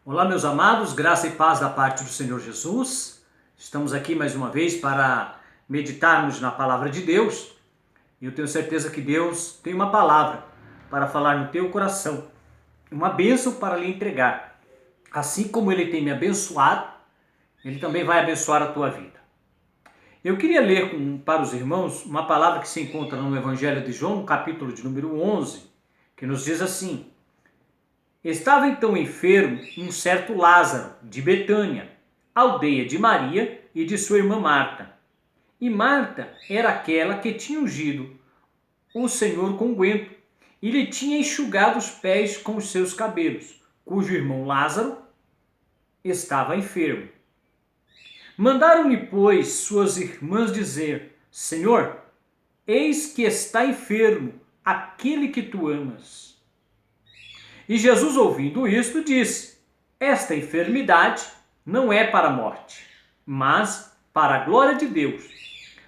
Olá, meus amados, graça e paz da parte do Senhor Jesus. Estamos aqui mais uma vez para meditarmos na palavra de Deus. E eu tenho certeza que Deus tem uma palavra para falar no teu coração, uma bênção para lhe entregar. Assim como Ele tem me abençoado, Ele também vai abençoar a tua vida. Eu queria ler para os irmãos uma palavra que se encontra no Evangelho de João, no capítulo de número 11, que nos diz assim: Estava então enfermo um certo Lázaro, de Betânia, aldeia de Maria e de sua irmã Marta. E Marta era aquela que tinha ungido o Senhor com unguento e lhe tinha enxugado os pés com os seus cabelos, cujo irmão Lázaro estava enfermo. Mandaram-lhe, pois, suas irmãs dizer: Senhor, eis que está enfermo aquele que tu amas. E Jesus, ouvindo isto, disse: Esta enfermidade não é para a morte, mas para a glória de Deus,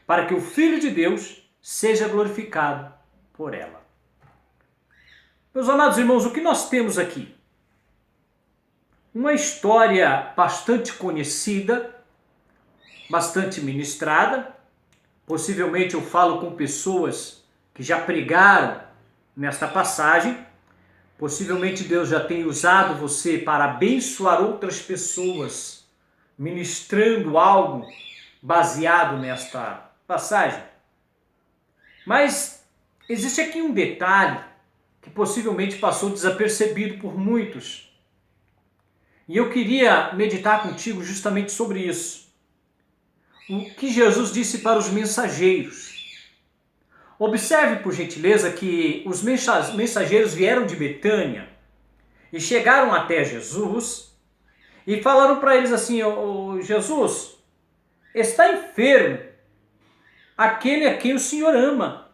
para que o Filho de Deus seja glorificado por ela. Meus amados irmãos, o que nós temos aqui? Uma história bastante conhecida, bastante ministrada. Possivelmente eu falo com pessoas que já pregaram nesta passagem. Possivelmente Deus já tenha usado você para abençoar outras pessoas, ministrando algo baseado nesta passagem. Mas existe aqui um detalhe que possivelmente passou desapercebido por muitos. E eu queria meditar contigo justamente sobre isso. O que Jesus disse para os mensageiros. Observe, por gentileza, que os mensageiros vieram de Betânia e chegaram até Jesus e falaram para eles assim: Jesus, está enfermo aquele a quem o Senhor ama,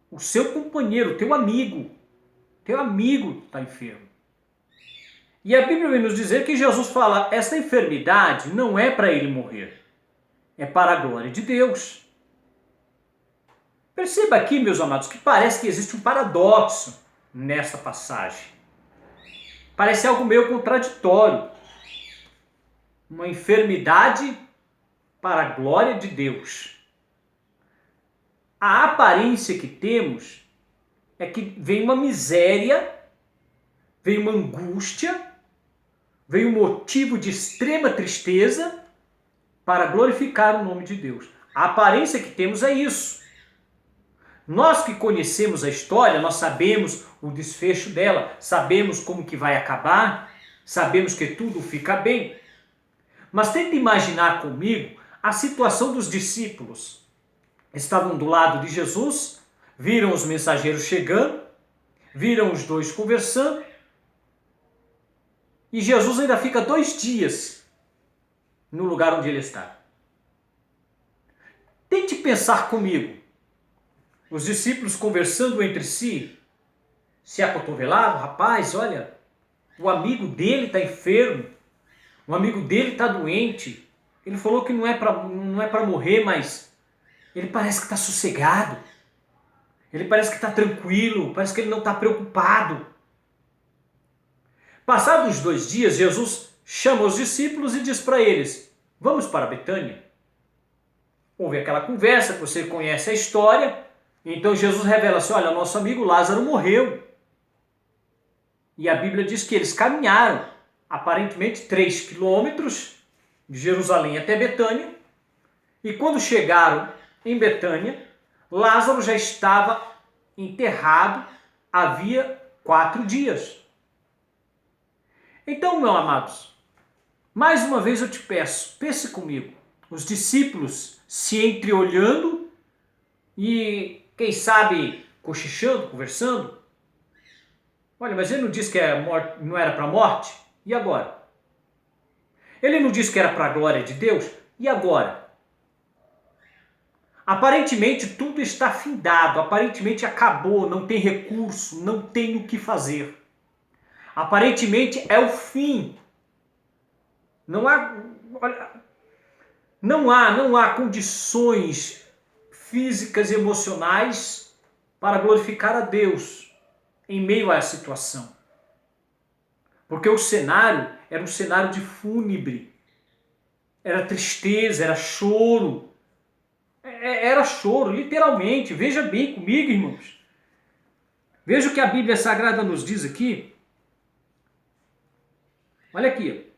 o seu companheiro, teu amigo está enfermo. E a Bíblia vem nos dizer que Jesus fala: esta enfermidade não é para ele morrer, é para a glória de Deus. Perceba aqui, meus amados, que parece que existe um paradoxo nessa passagem. Parece algo meio contraditório. Uma enfermidade para a glória de Deus. A aparência que temos é que vem uma miséria, vem uma angústia, vem um motivo de extrema tristeza para glorificar o nome de Deus. A aparência que temos é isso. Nós que conhecemos a história, nós sabemos o desfecho dela, sabemos como que vai acabar, sabemos que tudo fica bem. Mas tenta imaginar comigo a situação dos discípulos. Estavam do lado de Jesus, viram os mensageiros chegando, viram os dois conversando, e Jesus ainda fica 2 dias no lugar onde ele está. Tente pensar comigo. Os discípulos conversando entre si, se acotovelavam: rapaz, olha, o amigo dele está enfermo, o amigo dele está doente, ele falou que não é para morrer, mas ele parece que está sossegado, ele parece que está tranquilo, parece que ele não está preocupado. Passados 2 dias, Jesus chama os discípulos e diz para eles: vamos para Betânia. Houve aquela conversa, que você conhece a história. Então Jesus revela assim: olha, nosso amigo Lázaro morreu. E a Bíblia diz que eles caminharam aparentemente 3 quilômetros de Jerusalém até Betânia. E quando chegaram em Betânia, Lázaro já estava enterrado havia 4 dias. Então, meus amados, mais uma vez eu te peço, pense comigo. Os discípulos se entreolhando e, quem sabe, cochichando, conversando. Olha, mas ele não disse que não era para a morte? E agora? Ele não disse que era para a glória de Deus? E agora? Aparentemente tudo está findado, aparentemente acabou, não tem recurso, não tem o que fazer. Aparentemente é o fim. Não há condições físicas e emocionais para glorificar a Deus em meio a essa situação. Porque o cenário era um cenário de fúnebre. Era tristeza, era choro. Era choro, literalmente. Veja bem comigo, irmãos. Veja o que a Bíblia Sagrada nos diz aqui. Olha aqui,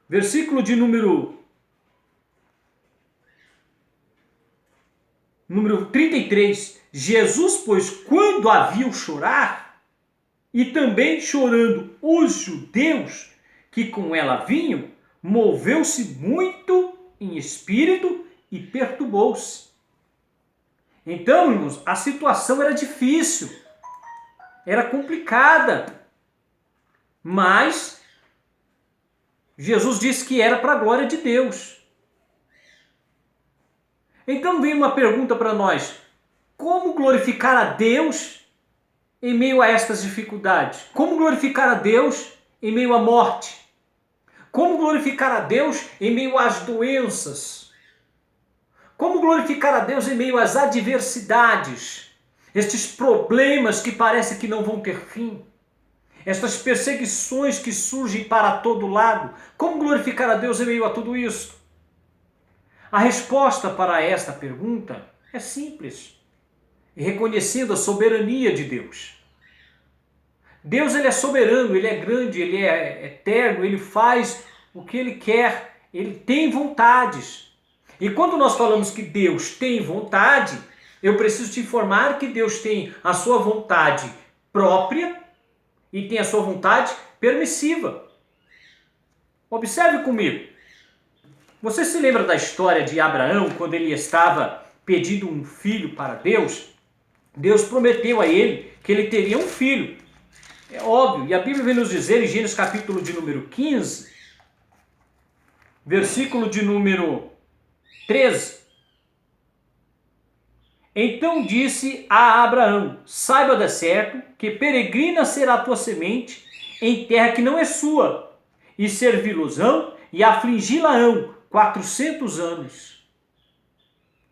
versículo de número 33. Jesus, pois, quando a viu chorar, e também chorando os judeus que com ela vinham, moveu-se muito em espírito e perturbou-se. Então, irmãos, a situação era difícil, era complicada, mas Jesus disse que era para a glória de Deus. Então vem uma pergunta para nós: como glorificar a Deus em meio a estas dificuldades? Como glorificar a Deus em meio à morte? Como glorificar a Deus em meio às doenças? Como glorificar a Deus em meio às adversidades? Estes problemas que parece que não vão ter fim? Estas perseguições que surgem para todo lado? Como glorificar a Deus em meio a tudo isso? A resposta para esta pergunta é simples. Reconhecendo a soberania de Deus. Deus, ele é soberano, ele é grande, ele é eterno, ele faz o que ele quer, ele tem vontades. E quando nós falamos que Deus tem vontade, eu preciso te informar que Deus tem a sua vontade própria e tem a sua vontade permissiva. Observe comigo. Você se lembra da história de Abraão, quando ele estava pedindo um filho para Deus? Deus prometeu a ele que ele teria um filho. É óbvio, e a Bíblia vem nos dizer em Gênesis capítulo de número 15, versículo de número 13. Então disse a Abraão: saiba de certo que peregrina será a tua semente em terra que não é sua, e servi-los-ão e afligi-la-ão 400 anos.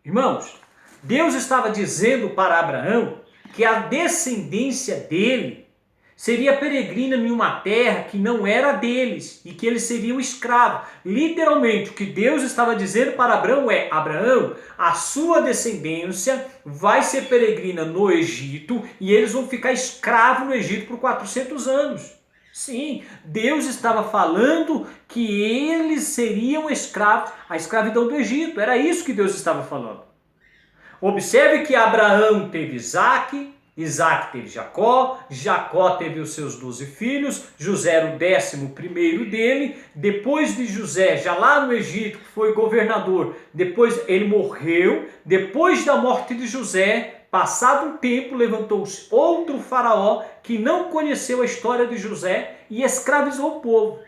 Irmãos, Deus estava dizendo para Abraão que a descendência dele seria peregrina em uma terra que não era deles e que eles seriam escravos. Literalmente, o que Deus estava dizendo para Abraão é: Abraão, a sua descendência vai ser peregrina no Egito e eles vão ficar escravos no Egito por 400 anos. Sim, Deus estava falando que eles seriam escravos, a escravidão do Egito. Era isso que Deus estava falando. Observe que Abraão teve Isaac, Isaac teve Jacó, Jacó teve os seus 12 filhos, José era o 11º dele, depois de José, já lá no Egito, que foi governador, depois ele morreu, depois da morte de José, passado um tempo, levantou-se outro faraó que não conheceu a história de José e escravizou o povo.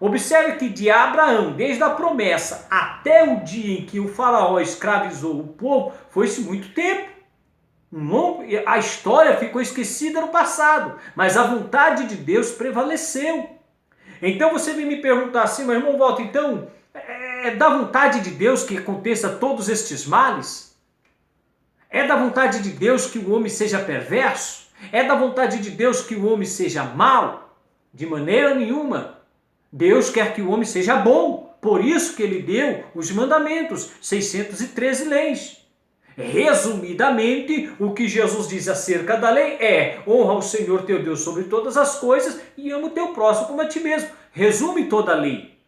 Observe que de Abraão, desde a promessa até o dia em que o faraó escravizou o povo, foi-se muito tempo. A história ficou esquecida no passado, mas a vontade de Deus prevaleceu. Então você vem me perguntar assim: meu irmão Walter, então é da vontade de Deus que aconteça todos estes males? É da vontade de Deus que o homem seja perverso? É da vontade de Deus que o homem seja mau? De maneira nenhuma. Deus quer que o homem seja bom, por isso que ele deu os mandamentos, 613 leis. Resumidamente, o que Jesus diz acerca da lei é: honra o Senhor teu Deus sobre todas as coisas e ama o teu próximo como a ti mesmo. Resume toda a lei.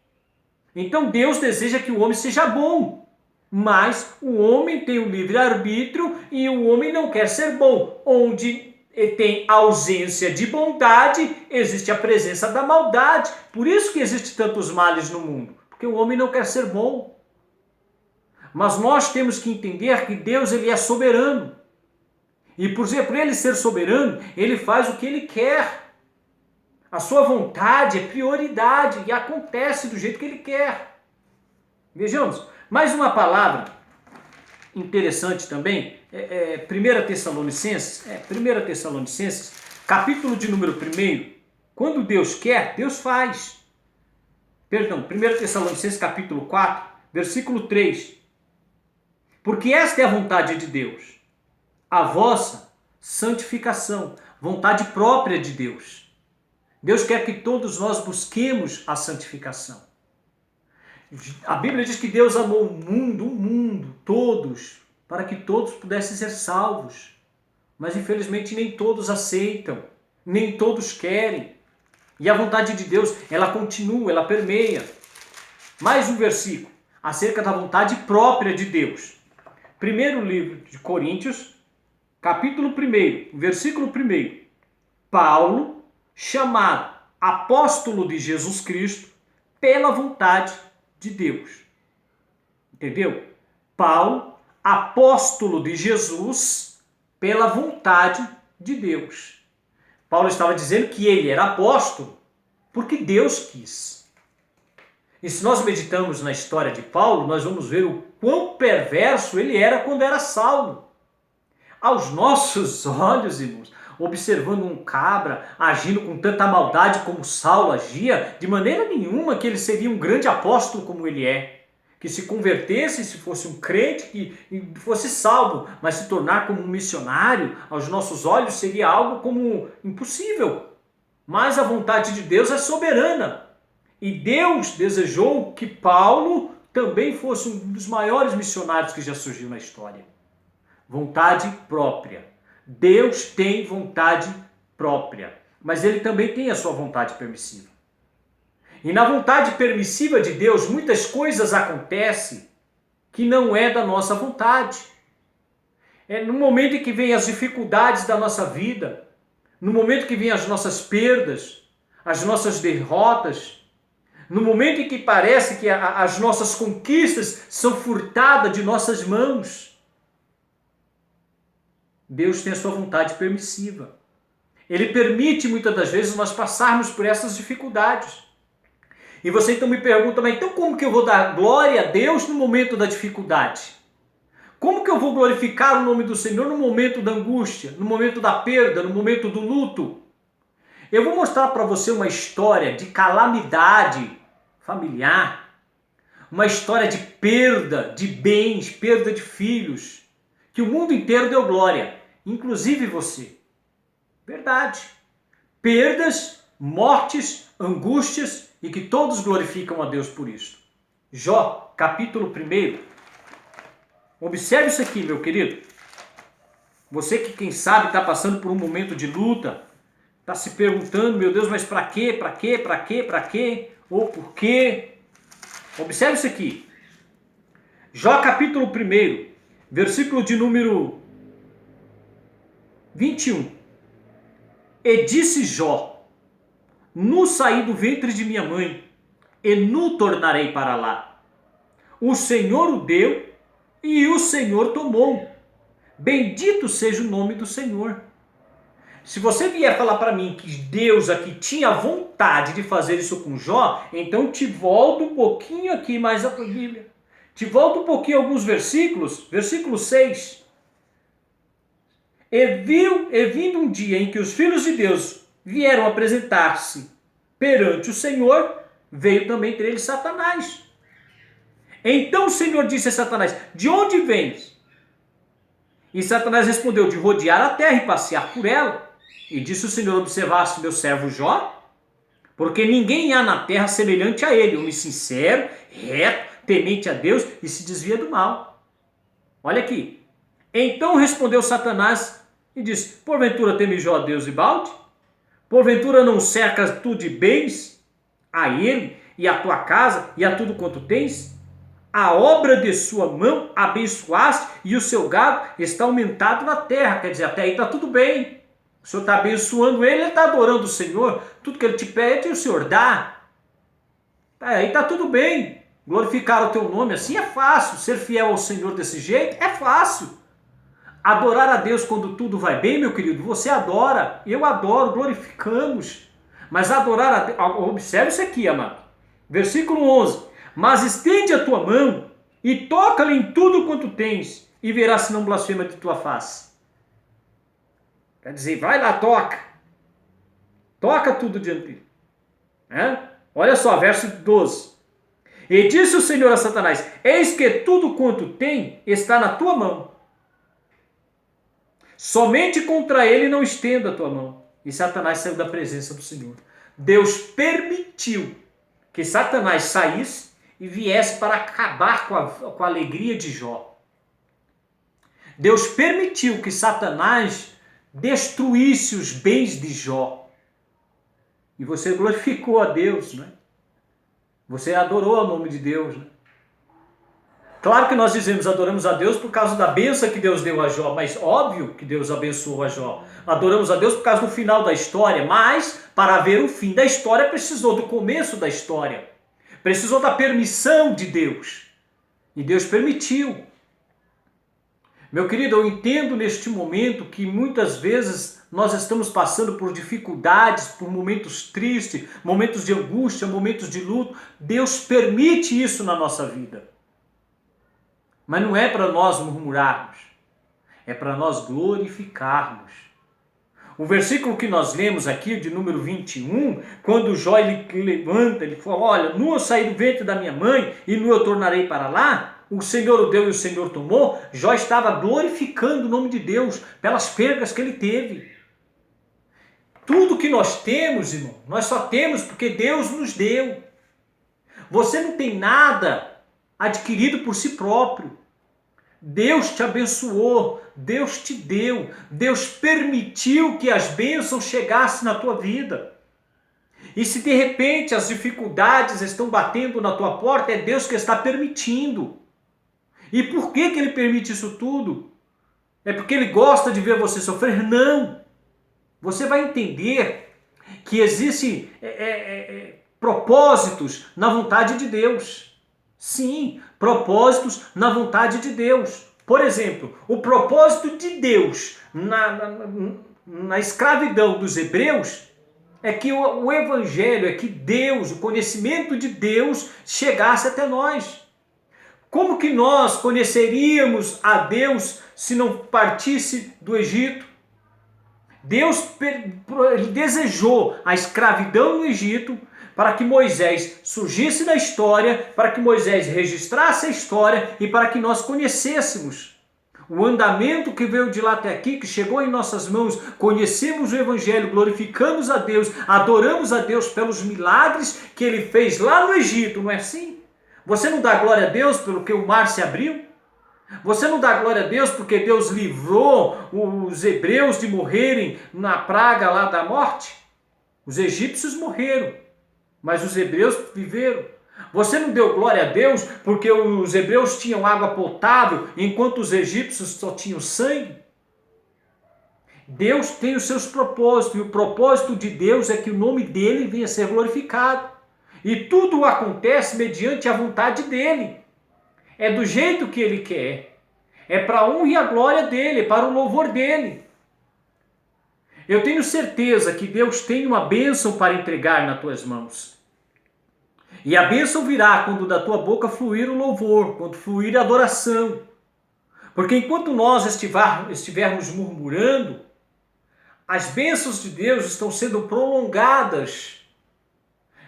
Então Deus deseja que o homem seja bom, mas o homem tem o livre-arbítrio e o homem não quer ser bom. Onde tem ausência de bondade, existe a presença da maldade. Por isso que existem tantos males no mundo, porque o homem não quer ser bom. Mas nós temos que entender que Deus, ele é soberano. E por ele ser soberano, ele faz o que ele quer. A sua vontade é prioridade e acontece do jeito que ele quer. Vejamos, mais uma palavra interessante também, 1 Tessalonicenses, capítulo de número 1, quando Deus quer, Deus faz. Perdão, 1 Tessalonicenses capítulo 4, versículo 3. Porque esta é a vontade de Deus, a vossa santificação, vontade própria de Deus. Deus quer que todos nós busquemos a santificação. A Bíblia diz que Deus amou o mundo, todos, para que todos pudessem ser salvos. Mas infelizmente nem todos aceitam, nem todos querem. E a vontade de Deus, ela continua, ela permeia. Mais um versículo acerca da vontade própria de Deus. Primeiro livro de Coríntios, capítulo 1, versículo 1. Paulo, chamado apóstolo de Jesus Cristo, pela vontade de Deus. Entendeu? Paulo, apóstolo de Jesus, pela vontade de Deus. Paulo estava dizendo que ele era apóstolo porque Deus quis. E se nós meditamos na história de Paulo, nós vamos ver o quão perverso ele era quando era Saulo. Aos nossos olhos, irmãos, observando um cabra agindo com tanta maldade como Saulo agia, de maneira nenhuma que ele seria um grande apóstolo como ele é. Que se convertesse, se fosse um crente, que fosse salvo, mas se tornar como um missionário, aos nossos olhos seria algo como impossível. Mas a vontade de Deus é soberana. E Deus desejou que Paulo também fosse um dos maiores missionários que já surgiu na história. Vontade própria. Deus tem vontade própria, mas ele também tem a sua vontade permissiva. E na vontade permissiva de Deus, muitas coisas acontecem que não é da nossa vontade. É no momento em que vem as dificuldades da nossa vida, no momento que vem as nossas perdas, as nossas derrotas, no momento em que parece que as nossas conquistas são furtadas de nossas mãos, Deus tem a sua vontade permissiva. Ele permite muitas das vezes nós passarmos por essas dificuldades. E você então me pergunta, mas então como que eu vou dar glória a Deus no momento da dificuldade? Como que eu vou glorificar o nome do Senhor no momento da angústia, no momento da perda, no momento do luto? Eu vou mostrar para você uma história de calamidade familiar, uma história de perda de bens, perda de filhos, que o mundo inteiro deu glória, inclusive você. Verdade. Perdas, mortes, angústias e que todos glorificam a Deus por isso. Jó, capítulo 1. Observe isso aqui, meu querido. Você que, quem sabe, está passando por um momento de luta, está se perguntando, meu Deus, mas para quê? Para quê? Para quê? Para quê? Ou por quê? Observe isso aqui. Jó, capítulo 1, versículo de número 21. E disse Jó: nu saí do ventre de minha mãe, e nu tornarei para lá. O Senhor o deu, e o Senhor tomou. Bendito seja o nome do Senhor. Se você vier falar para mim que Deus aqui tinha vontade de fazer isso com Jó, então te volto um pouquinho aqui mais a Bíblia. Te volto um pouquinho alguns versículos. Versículo 6. E vindo um dia em que os filhos de Deus vieram apresentar-se perante o Senhor, veio também entre eles Satanás. Então o Senhor disse a Satanás: de onde vens? E Satanás respondeu: de rodear a terra e passear por ela. E disse o Senhor: observaste meu servo Jó? Porque ninguém há na terra semelhante a ele, homem sincero, reto, temente a Deus e se desvia do mal. Olha aqui. Então respondeu Satanás e disse: porventura teme Jó a Deus e balde? Porventura não cercas tu de bens a ele e a tua casa e a tudo quanto tens? A obra de sua mão abençoaste e o seu gado está aumentado na terra. Quer dizer, até aí está tudo bem. O Senhor está abençoando ele está adorando o Senhor. Tudo que ele te pede, o Senhor dá. Aí está tudo bem. Glorificar o teu nome assim é fácil. Ser fiel ao Senhor desse jeito é fácil. Adorar a Deus quando tudo vai bem, meu querido, você adora. Eu adoro, glorificamos. Mas adorar a Deus... Observe isso aqui, amado. Versículo 11. Mas estende a tua mão e toca-lhe em tudo quanto tens, e verás se não blasfema de tua face. Quer dizer, vai lá, toca. Toca tudo diante dele. Olha só, verso 12. E disse o Senhor a Satanás: eis que tudo quanto tem está na tua mão. Somente contra ele não estenda a tua mão. E Satanás saiu da presença do Senhor. Deus permitiu que Satanás saísse e viesse para acabar com a alegria de Jó. Deus permitiu que Satanás destruísse os bens de Jó. E você glorificou a Deus, né? Você adorou o nome de Deus, né? Claro que nós dizemos adoramos a Deus por causa da bênção que Deus deu a Jó, mas óbvio que Deus abençoou a Jó. Adoramos a Deus por causa do final da história, mas para ver o fim da história precisou do começo da história. Precisou da permissão de Deus. E Deus permitiu. Meu querido, eu entendo neste momento que muitas vezes nós estamos passando por dificuldades, por momentos tristes, momentos de angústia, momentos de luto. Deus permite isso na nossa vida. Mas não é para nós murmurarmos, é para nós glorificarmos. O versículo que nós lemos aqui, de número 21, quando Jó ele levanta, ele fala, olha, nu eu saí do ventre da minha mãe e nu eu tornarei para lá, o Senhor o deu e o Senhor tomou. Jó estava glorificando o nome de Deus pelas perdas que ele teve. Tudo que nós temos, irmão, nós só temos porque Deus nos deu. Você não tem nada adquirido por si próprio. Deus te abençoou, Deus te deu, Deus permitiu que as bênçãos chegassem na tua vida. E se de repente as dificuldades estão batendo na tua porta, é Deus que está permitindo. E por que Ele permite isso tudo? É porque Ele gosta de ver você sofrer? Não! Você vai entender que existem propósitos na vontade de Deus. Sim, propósitos na vontade de Deus. Por exemplo, o propósito de Deus na escravidão dos hebreus é que o evangelho, é que Deus, o conhecimento de Deus chegasse até nós. Como que nós conheceríamos a Deus se não partisse do Egito? Deus desejou a escravidão no Egito para que Moisés surgisse na história, para que Moisés registrasse a história e para que nós conhecêssemos o andamento que veio de lá até aqui, que chegou em nossas mãos, conhecemos o Evangelho, glorificamos a Deus, adoramos a Deus pelos milagres que Ele fez lá no Egito, não é assim? Você não dá glória a Deus pelo que o mar se abriu? Você não dá glória a Deus porque Deus livrou os hebreus de morrerem na praga lá da morte? Os egípcios morreram, mas os hebreus viveram. Você não deu glória a Deus porque os hebreus tinham água potável enquanto os egípcios só tinham sangue? Deus tem os seus propósitos e o propósito de Deus é que o nome dele venha a ser glorificado. E tudo acontece mediante a vontade dele. É do jeito que ele quer. É para a honra e a glória dele, é para o louvor dele. Eu tenho certeza que Deus tem uma bênção para entregar nas tuas mãos. E a bênção virá quando da tua boca fluir o louvor, quando fluir a adoração. Porque enquanto nós estivermos murmurando, as bênçãos de Deus estão sendo prolongadas.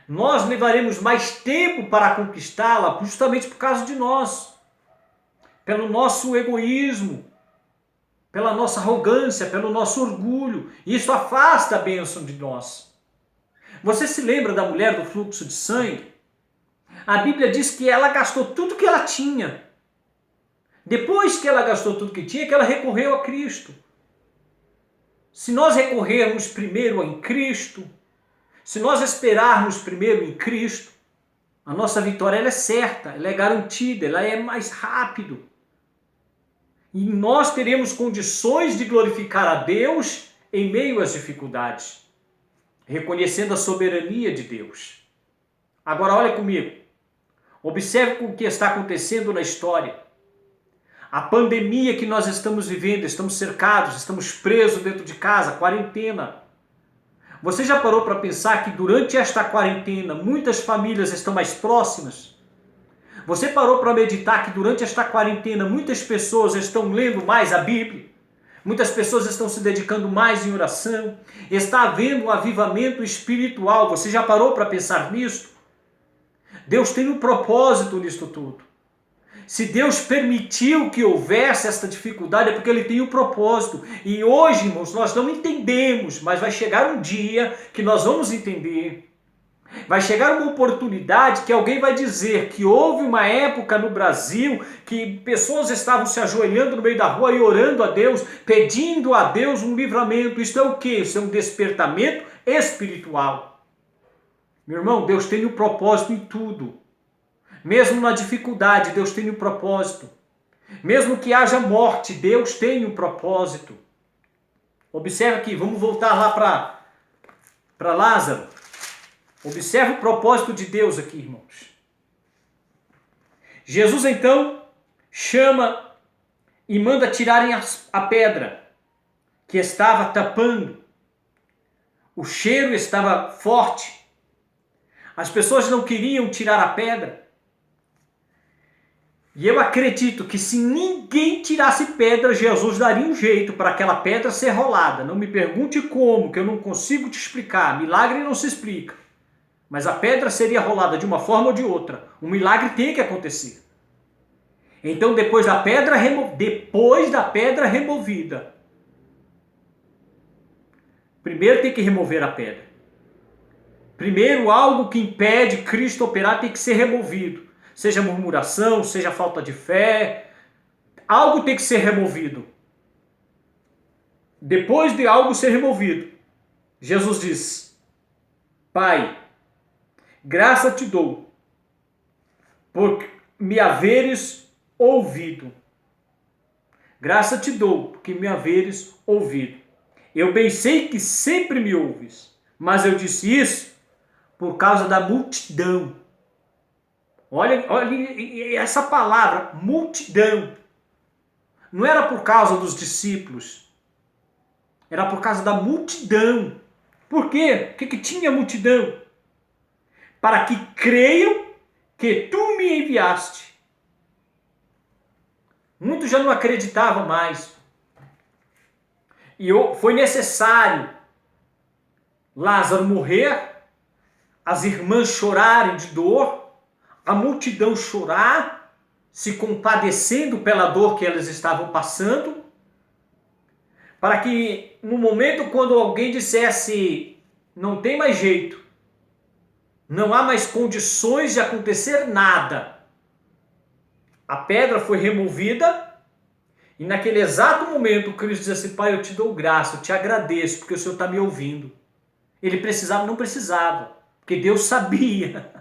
Nós levaremos mais tempo para conquistá-la justamente por causa de nós. Pelo nosso egoísmo, pela nossa arrogância, pelo nosso orgulho. Isso afasta a bênção de nós. Você se lembra da mulher do fluxo de sangue? A Bíblia diz que ela gastou tudo que ela tinha. Depois que ela gastou tudo que tinha, que ela recorreu a Cristo. Se nós recorrermos primeiro em Cristo, se nós esperarmos primeiro em Cristo, a nossa vitória ela é certa, ela é garantida, ela é mais rápido. E nós teremos condições de glorificar a Deus em meio às dificuldades, reconhecendo a soberania de Deus. Agora olha comigo, observe o que está acontecendo na história. A pandemia que nós estamos vivendo, estamos cercados, estamos presos dentro de casa, quarentena. Você já parou para pensar que durante esta quarentena muitas famílias estão mais próximas? Você parou para meditar que durante esta quarentena muitas pessoas estão lendo mais a Bíblia? Muitas pessoas estão se dedicando mais em oração? Está havendo um avivamento espiritual. Você já parou para pensar nisso? Deus tem um propósito nisto tudo. Se Deus permitiu que houvesse esta dificuldade, é porque Ele tem um propósito. E hoje, irmãos, nós não entendemos, mas vai chegar um dia que nós vamos entender. Vai chegar uma oportunidade que alguém vai dizer que houve uma época no Brasil que pessoas estavam se ajoelhando no meio da rua e orando a Deus, pedindo a Deus um livramento. Isso é o quê? Isso é um despertamento espiritual. Meu irmão, Deus tem um propósito em tudo. Mesmo na dificuldade, Deus tem um propósito. Mesmo que haja morte, Deus tem um propósito. Observe aqui, vamos voltar lá para Lázaro. Observe o propósito de Deus aqui, irmãos. Jesus então chama e manda tirarem a pedra que estava tapando. O cheiro estava forte. As pessoas não queriam tirar a pedra. E eu acredito que se ninguém tirasse pedra, Jesus daria um jeito para aquela pedra ser rolada. Não me pergunte como, que eu não consigo te explicar. Milagre não se explica. Mas a pedra seria rolada de uma forma ou de outra. Um milagre tem que acontecer. Então, depois da pedra removida, primeiro tem que remover a pedra. Primeiro, algo que impede Cristo operar tem que ser removido. Seja murmuração, seja falta de fé, algo tem que ser removido. Depois de algo ser removido, Jesus diz: Pai, graça te dou, por me haveres ouvido. Graça te dou, porque me haveres ouvido. Eu bem sei que sempre me ouves, mas eu disse isso por causa da multidão. Olha essa palavra, multidão. Não era por causa dos discípulos, era por causa da multidão. Por quê? O que tinha multidão? Para que creiam que tu me enviaste. Muitos já não acreditavam mais. E foi necessário Lázaro morrer, as irmãs chorarem de dor, a multidão chorar, se compadecendo pela dor que elas estavam passando, para que no momento quando alguém dissesse, não tem mais jeito, não há mais condições de acontecer nada, a pedra foi removida e naquele exato momento Cristo diz assim: Pai, eu te dou graça, eu te agradeço porque o Senhor está me ouvindo. Ele precisava, não precisava, porque Deus sabia.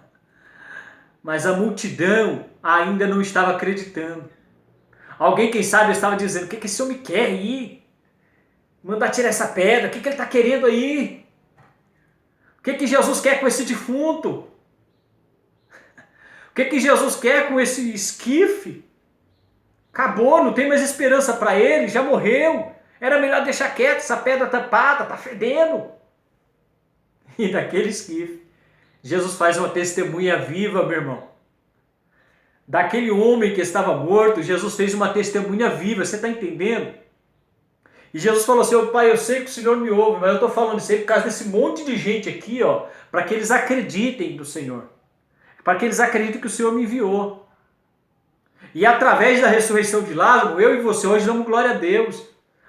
Mas a multidão ainda não estava acreditando. Alguém, quem sabe, estava dizendo: o que esse homem quer aí? Mandar tirar essa pedra, o que ele está querendo aí? O que Jesus quer com esse defunto? O que Jesus quer com esse esquife? Acabou, não tem mais esperança para ele, já morreu. Era melhor deixar quieto, essa pedra tapada, está fedendo. E daquele esquife, Jesus faz uma testemunha viva, meu irmão. Daquele homem que estava morto, Jesus fez uma testemunha viva, você está entendendo? E Jesus falou assim: Pai, eu sei que o Senhor me ouve, mas eu estou falando isso aí por causa desse monte de gente aqui, ó, para que eles acreditem no Senhor. Para que eles acreditem que o Senhor me enviou. E através da ressurreição de Lázaro, eu e você hoje damos glória a Deus.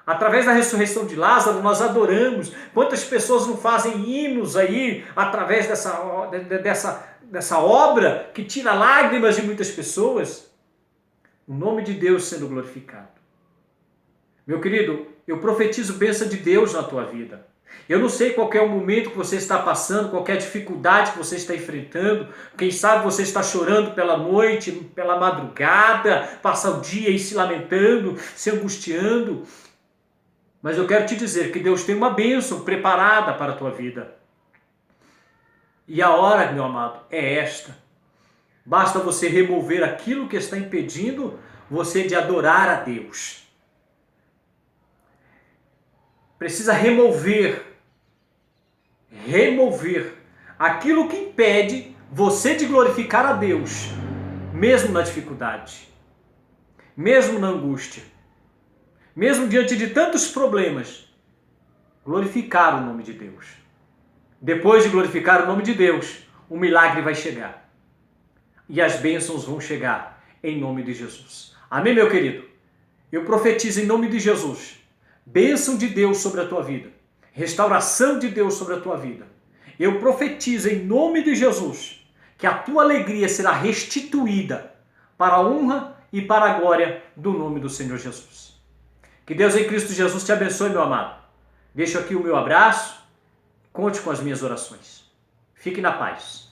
Através da ressurreição de Lázaro, nós adoramos. Quantas pessoas não fazem hinos aí, através dessa obra, que tira lágrimas de muitas pessoas? O nome de Deus sendo glorificado. Meu querido, eu profetizo bênção de Deus na tua vida. Eu não sei qual é o momento que você está passando, qual é a dificuldade que você está enfrentando. Quem sabe você está chorando pela noite, pela madrugada, passa o dia aí se lamentando, se angustiando. Mas eu quero te dizer que Deus tem uma bênção preparada para a tua vida. E a hora, meu amado, é esta. Basta você remover aquilo que está impedindo você de adorar a Deus. Precisa remover aquilo que impede você de glorificar a Deus, mesmo na dificuldade, mesmo na angústia, mesmo diante de tantos problemas. Glorificar o nome de Deus. Depois de glorificar o nome de Deus, o milagre vai chegar. E as bênçãos vão chegar. em nome de Jesus. Amém, meu querido? Eu profetizo em nome de Jesus, bênção de Deus sobre a tua vida, restauração de Deus sobre a tua vida. Eu profetizo em nome de Jesus que a tua alegria será restituída para a honra e para a glória do nome do Senhor Jesus. Que Deus em Cristo Jesus te abençoe, meu amado. Deixo aqui o meu abraço, conte com as minhas orações. Fique na paz.